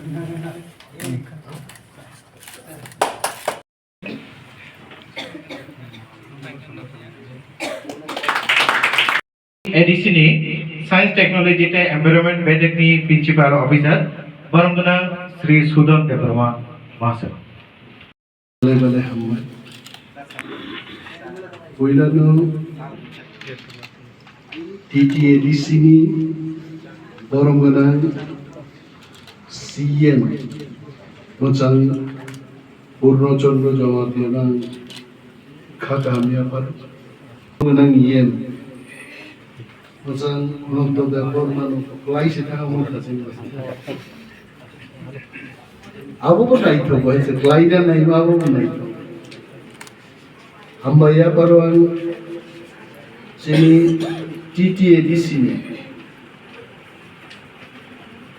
Edisi ni Science Technology te Environment Bedek ni Principal Officer Barangana Sri Sudan Debrama Master. Bale hamma. Poilano TTADC ni Barangana CM Mochang Purnachandra Jamadena Khatamia Par Barangana EM Mochang Kunamto Debormano Klai Sita Mochang Abu naito boy se Clyde nahi abu naito hambaya parwan sini TTADC ni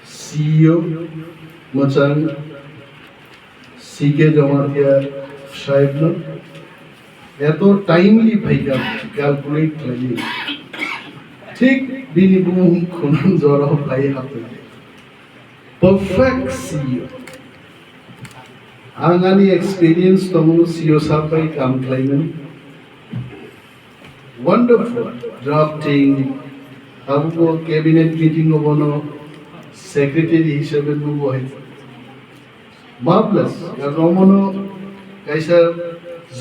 CEO macam CK Jamatia साहेब ना या तो timely भाईगा calculate लगी ठीक बिनी बुम खुनन जोरा भाई हाथे perfect CEO Angani experience tomu CEO sabai kam klaimen wonderful drafting abuko cabinet meeting obono secretary hisabe nu boy marvelous romono kaisa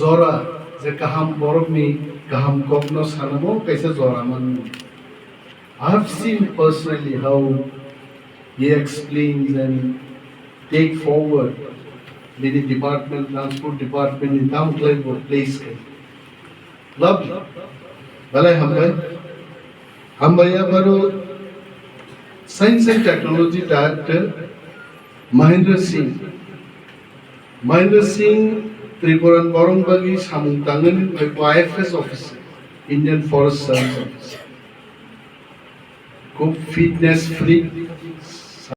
zora je kaham borokni kaham kokno sanamo kaisa zora man I have seen personally how he explains and take forward the department, transport department in Tam Clayboard place. Lovely. Balai Hambaya Baro Science and Technology Director Mahendra Singh. Mahendra Singh Tripuran Barongbagi Samuntangan IFS officer, Indian Forest Service officer. Cook fitness freak